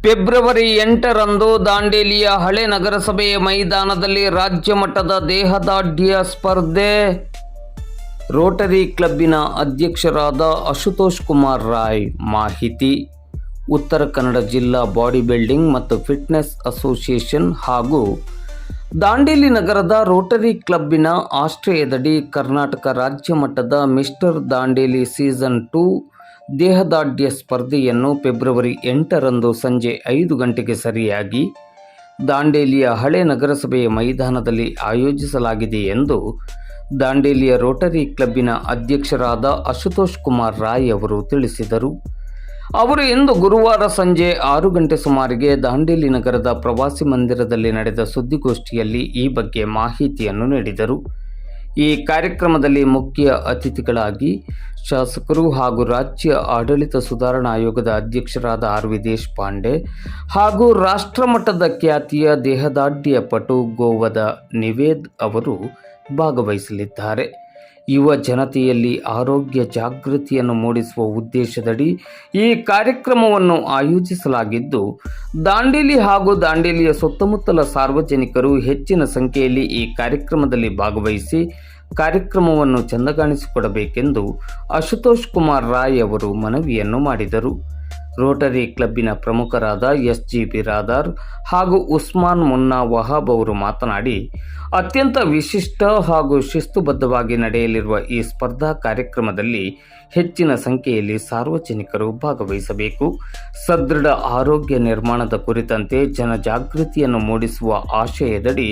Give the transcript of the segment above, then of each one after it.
February 8ರಂದು ದಾಂಡೇಲಿಯ ಹಳೆ ನಗರಸಭೆಯ ಮೈದಾನದಲ್ಲಿ ರಾಜ್ಯ ಮಟ್ಟದ ದೇಹದಾಢ್ಯ ಸ್ಪರ್ಧೆ. ರೋಟರಿ ಕ್ಲಬ್ಬಿನ ಅಧ್ಯಕ್ಷರಾದ ಅಶುತೋಷ್ ಕುಮಾರ್ ರಾಯ್ ಮಾಹಿತಿ. ಉತ್ತರ ಕನ್ನಡ ಜಿಲ್ಲಾ ಬಾಡಿ ಬಿಲ್ಡಿಂಗ್ ಮತ್ತು ಫಿಟ್ನೆಸ್ ಅಸೋಸಿಯೇಷನ್ ಹಾಗೂ ದಾಂಡೇಲಿ ನಗರದ ರೋಟರಿ ಕ್ಲಬ್ಬಿನ ಆಶ್ರಯದಡಿ ಕರ್ನಾಟಕ ರಾಜ್ಯ ಮಟ್ಟದ ಮಿಸ್ಟರ್ ದಾಂಡೇಲಿ ಸೀಸನ್ 2 ದೇಹದಾಢ್ಯ ಸ್ಪರ್ಧೆಯನ್ನು ಫೆಬ್ರವರಿ 8ರಂದು ಸಂಜೆ 5 ಗಂಟೆಗೆ ಸರಿಯಾಗಿ ದಾಂಡೇಲಿಯ ಹಳೆ ನಗರಸಭೆಯ ಮೈದಾನದಲ್ಲಿ ಆಯೋಜಿಸಲಾಗಿದೆ ಎಂದು ದಾಂಡೇಲಿಯ ರೋಟರಿ ಕ್ಲಬ್ಬಿನ ಅಧ್ಯಕ್ಷರಾದ ಅಶುತೋಷ್ ಕುಮಾರ್ ರಾಯ್ ಅವರು ತಿಳಿಸಿದರು. ಅವರು ಇಂದು ಗುರುವಾರ ಸಂಜೆ 6 ಗಂಟೆ ಸುಮಾರಿಗೆ ದಾಂಡೇಲಿ ನಗರದ ಪ್ರವಾಸಿ ಮಂದಿರದಲ್ಲಿ ನಡೆದ ಸುದ್ದಿಗೋಷ್ಠಿಯಲ್ಲಿ ಈ ಬಗ್ಗೆ ಮಾಹಿತಿಯನ್ನು ನೀಡಿದರು. ಈ ಕಾರ್ಯಕ್ರಮದಲ್ಲಿ ಮುಖ್ಯ ಅತಿಥಿಗಳಾಗಿ ಶಾಸಕರು ಹಾಗೂ ರಾಜ್ಯ ಆಡಳಿತ ಸುಧಾರಣಾ ಆಯೋಗದ ಅಧ್ಯಕ್ಷರಾದ ಆರ್.ವಿ. ದೇಶಪಾಂಡೆ ಹಾಗೂ ರಾಷ್ಟ್ರಮಟ್ಟದ ಖ್ಯಾತಿಯ ದೇಹದಾಢ್ಯ ಪಟು ಗೋವಾದ ನಿವೇದ್ ಅವರು ಭಾಗವಹಿಸಲಿದ್ದಾರೆ. ಯುವ ಜನತೆಯಲ್ಲಿ ಆರೋಗ್ಯ ಜಾಗೃತಿಯನ್ನು ಮೂಡಿಸುವ ಉದ್ದೇಶದಡಿ ಈ ಕಾರ್ಯಕ್ರಮವನ್ನು ಆಯೋಜಿಸಲಾಗಿದ್ದು, ದಾಂಡೇಲಿ ಹಾಗೂ ದಾಂಡೇಲಿಯ ಸುತ್ತಮುತ್ತಲ ಸಾರ್ವಜನಿಕರು ಹೆಚ್ಚಿನ ಸಂಖ್ಯೆಯಲ್ಲಿ ಈ ಕಾರ್ಯಕ್ರಮದಲ್ಲಿ ಭಾಗವಹಿಸಿ ಕಾರ್ಯಕ್ರಮವನ್ನು ಚೆಂದಗಾಣಿಸಿಕೊಡಬೇಕೆಂದು ಅಶುತೋಷ್ ಕುಮಾರ್ ರಾಯ್ ಅವರು ಮನವಿಯನ್ನು ಮಾಡಿದರು. ರೋಟರಿ ಕ್ಲಬ್ಬಿನ ಪ್ರಮುಖರಾದ ಎಸ್.ಜಿ. ಬಿರಾದಾರ್ ಹಾಗೂ ಉಸ್ಮಾನ್ ಮುನ್ನಾ ವಹಾಬ್ ಅವರು ಮಾತನಾಡಿ, ಅತ್ಯಂತ ವಿಶಿಷ್ಟ ಹಾಗೂ ಶಿಸ್ತುಬದ್ಧವಾಗಿ ನಡೆಯಲಿರುವ ಈ ಸ್ಪರ್ಧಾ ಕಾರ್ಯಕ್ರಮದಲ್ಲಿ ಹೆಚ್ಚಿನ ಸಂಖ್ಯೆಯಲ್ಲಿ ಸಾರ್ವಜನಿಕರು ಭಾಗವಹಿಸಬೇಕು. ಸದೃಢ ಆರೋಗ್ಯ ನಿರ್ಮಾಣದ ಕುರಿತಂತೆ ಜನಜಾಗೃತಿಯನ್ನು ಮೂಡಿಸುವ ಆಶಯದಡಿ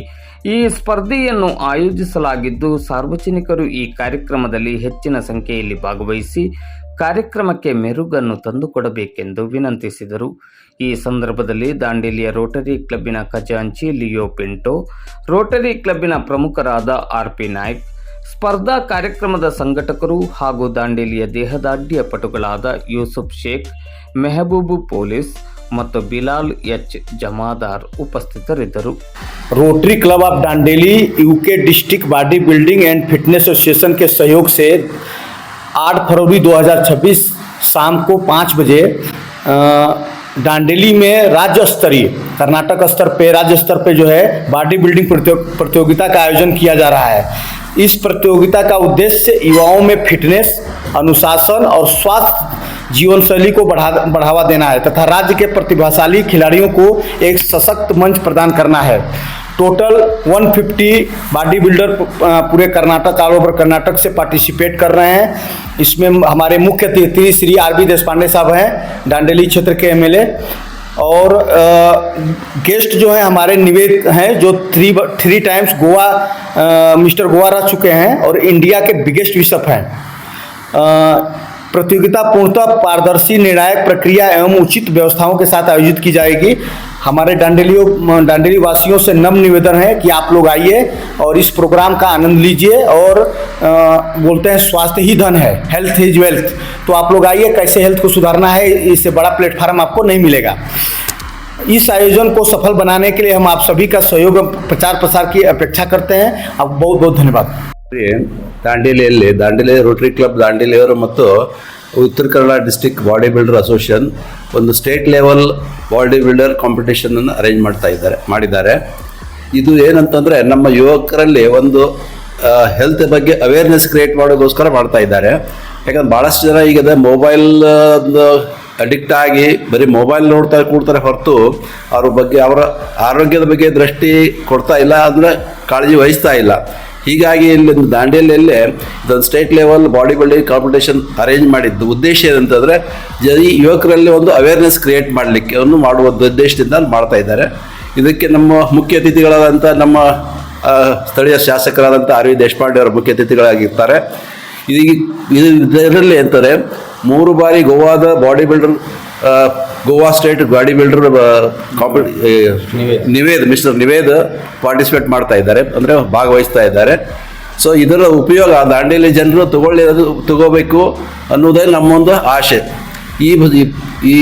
ಈ ಸ್ಪರ್ಧೆಯನ್ನು ಆಯೋಜಿಸಲಾಗಿದ್ದು, ಸಾರ್ವಜನಿಕರು ಈ ಕಾರ್ಯಕ್ರಮದಲ್ಲಿ ಹೆಚ್ಚಿನ ಸಂಖ್ಯೆಯಲ್ಲಿ ಭಾಗವಹಿಸಿ ಕಾರ್ಯಕ್ರಮಕ್ಕೆ ಮೆರುಗನ್ನು ತಂದುಕೊಡಬೇಕೆಂದು ವಿನಂತಿಸಿದರು. ಈ ಸಂದರ್ಭದಲ್ಲಿ ದಾಂಡೇಲಿಯ ರೋಟರಿ ಕ್ಲಬ್ಬಿನ ಖಜಾಂಚಿ ಲಿಯೋ ಪಿಂಟೋ, ರೋಟರಿ ಕ್ಲಬ್ಬಿನ ಪ್ರಮುಖರಾದ ಆರ್.ಪಿ. ನಾಯ್ಕ್, ಸ್ಪರ್ಧಾ ಕಾರ್ಯಕ್ರಮದ ಸಂಘಟಕರು ಹಾಗೂ ದಾಂಡೇಲಿಯ ದೇಹದಾಢ್ಯ ಪಟುಗಳಾದ ಯೂಸುಫ್ ಶೇಖ್, ಮೆಹಬೂಬ್ ಪೊಲೀಸ್ ಮತ್ತು ಬಿಲಾಲ್ ಎಚ್ ಜಮಾದಾರ್ ಉಪಸ್ಥಿತರಿದ್ದರು. Rotary club of Dandeli UK district body building and fitness association के सहयोग से 8 फरवरी 2026 शाम को 5 बजे डांडेली में राज्य स्तरीय कर्नाटक स्तर पे राज्य स्तर पे जो है बॉडी बिल्डिंग प्रतियोगिता का आयोजन किया जा रहा है। इस प्रतियोगिता का उद्देश्य युवाओं में फिटनेस, अनुशासन और स्वास्थ्य जीवन शैली को बढ़ावा देना है तथा राज्य के प्रतिभाशाली खिलाड़ियों को एक सशक्त मंच प्रदान करना है। टोटल 150 बॉडी बिल्डर पूरे कर्नाटक ऑल ओवर कर्नाटक से पार्टिसिपेट कर रहे हैं। इसमें हमारे मुख्य अतिथि श्री आर.वी. देशपांडे साहब हैं, डांडेली क्षेत्र के एमएलए, और गेस्ट जो हैं हमारे निवेद हैं जो 3 टाइम्स गोवा मिस्टर गोवा रह चुके हैं और इंडिया के बिगेस्ट बिशप हैं। प्रतियोगिता पूर्णतः पारदर्शी, निर्णायक प्रक्रिया एवं उचित व्यवस्थाओं के साथ आयोजित की जाएगी। हमारे डांडेली वासियों से नम्र निवेदन है कि आप लोग आइए और इस प्रोग्राम का आनंद लीजिए। और बोलते हैं स्वास्थ्य ही धन है, हेल्थ इज वेल्थ। तो आप लोग आइए, कैसे हेल्थ को सुधारना है, इससे बड़ा प्लेटफार्म आपको नहीं मिलेगा। इस आयोजन को सफल बनाने के लिए हम आप सभी का सहयोग प्रचार प्रसार की अपेक्षा करते हैं। आप बहुत बहुत धन्यवाद। ದಾಂಡೇಲಿ ರೋಟರಿ ಕ್ಲಬ್ ದಾಂಡೇಲಿಯವರು ಮತ್ತು Uttara Kannada district body builder association ಒಂದು ಸ್ಟೇಟ್ ಲೆವೆಲ್ ಬಾಡಿ ಬಿಲ್ಡರ್ ಕಾಂಪಿಟೇಷನನ್ನು ಅರೇಂಜ್ ಮಾಡಿದ್ದಾರೆ. ಇದು ಏನಂತಂದರೆ ನಮ್ಮ ಯುವಕರಲ್ಲಿ ಒಂದು ಹೆಲ್ತ್ ಬಗ್ಗೆ ಅವೇರ್ನೆಸ್ ಕ್ರಿಯೇಟ್ ಮಾಡೋದಕ್ಕೋಸ್ಕರ ಮಾಡ್ತಾ ಇದ್ದಾರೆ. ಯಾಕಂದ್ರೆ ಭಾಳಷ್ಟು ಜನ ಈಗ ಮೊಬೈಲ್ ಅಡಿಕ್ಟ್ ಆಗಿ ಬರೀ ಮೊಬೈಲ್ ನೋಡ್ತಾ ಕೂಡ್ತಾರೆ ಹೊರತು ಅವರ ಆರೋಗ್ಯದ ಬಗ್ಗೆ ದೃಷ್ಟಿ ಕೊಡ್ತಾ ಇಲ್ಲ, ಅಂದರೆ ಕಾಳಜಿ ವಹಿಸ್ತಾ ಇಲ್ಲ. ಹೀಗಾಗಿ ಇಲ್ಲಿ ದಾಂಡೇಲಿಯಲ್ಲೇ ಇದೊಂದು state level body building competition arrange ಮಾಡಿದ್ದು ಉದ್ದೇಶ ಏನಂತಂದರೆ ಯುವಕರಲ್ಲಿ ಒಂದು ಅವೇರ್ನೆಸ್ ಕ್ರಿಯೇಟ್ ಮಾಡಲಿಕ್ಕೆ ಮಾಡುವ ಉದ್ದೇಶದಿಂದ ಮಾಡ್ತಾ ಇದ್ದಾರೆ. ಇದಕ್ಕೆ ನಮ್ಮ ಮುಖ್ಯ ಅತಿಥಿಗಳಾದಂಥ ನಮ್ಮ ಸ್ಥಳೀಯ ಶಾಸಕರಾದಂಥ ಆರ್.ವಿ. ದೇಶಪಾಂಡೆ ಅವರು ಮುಖ್ಯ ಅತಿಥಿಗಳಾಗಿರ್ತಾರೆ. ಇದರಲ್ಲಿ ಅಂತಾರೆ 3 ಬಾರಿ ಗೋವಾದ body builder Goa state body builder mister Nived participate ಮಾಡ್ತಾ ಇದ್ದಾರೆ, ಅಂದರೆ ಭಾಗವಹಿಸ್ತಾ ಇದ್ದಾರೆ. ಸೊ ಇದರ ಉಪಯೋಗ ದಾಂಡೇಲಿ ಜನರು ತಗೋಬೇಕು ಅನ್ನೋದೇ ನಮ್ಮೊಂದು ಆಶೆ. ಈ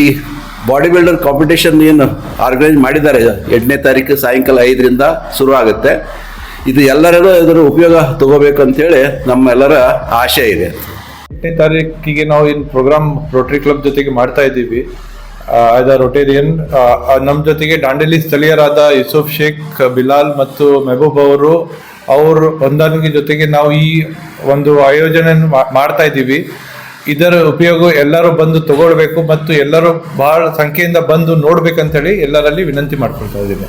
ಬಾಡಿ ಬಿಲ್ಡರ್ ಕಾಂಪಿಟೇಷನ್ ಏನು ಆರ್ಗನೈಸ್ ಮಾಡಿದ್ದಾರೆ 8ನೇ ತಾರೀಕು ಸಾಯಂಕಾಲ 5ರಿಂದ ಶುರು ಆಗುತ್ತೆ. ಇದು ಎಲ್ಲರೂ ಇದರ ಉಪಯೋಗ ತಗೋಬೇಕು ಅಂತೇಳಿ ನಮ್ಮೆಲ್ಲರ ಆಶೆ ಇದೆ. 8ನೇ ತಾರೀಕಿಗೆ ನಾವು ಇನ್ನು ಪ್ರೋಗ್ರಾಮ್ ರೋಟರಿ ಕ್ಲಬ್ ಜೊತೆಗೆ ಮಾಡ್ತಾ ಇದ್ದೀವಿ. As a Rotarian. ನಮ್ಮ ಜೊತೆಗೆ ದಾಂಡೇಲಿ ಸ್ಥಳೀಯರಾದ ಯೂಸುಫ್ ಶೇಖ್, ಬಿಲಾಲ್ ಮತ್ತು ಮೆಹಬೂಬ್ ಅವ್ರ ಹೊಂದಾಣಿಕೆ ಜೊತೆಗೆ ನಾವು ಈ ಒಂದು ಆಯೋಜನೆ ಮಾಡ್ತಾ ಇದ್ದೀವಿ. ಇದರ ಉಪಯೋಗ ಎಲ್ಲರೂ ಬಂದು ತಗೊಳ್ಬೇಕು ಮತ್ತು ಎಲ್ಲರೂ ಬಹಳ ಸಂಖ್ಯೆಯಿಂದ ಬಂದು ನೋಡ್ಬೇಕಂತೇಳಿ ಎಲ್ಲರಲ್ಲಿ ವಿನಂತಿ ಮಾಡ್ಕೊಳ್ತಾ ಇದ್ದೀನಿ.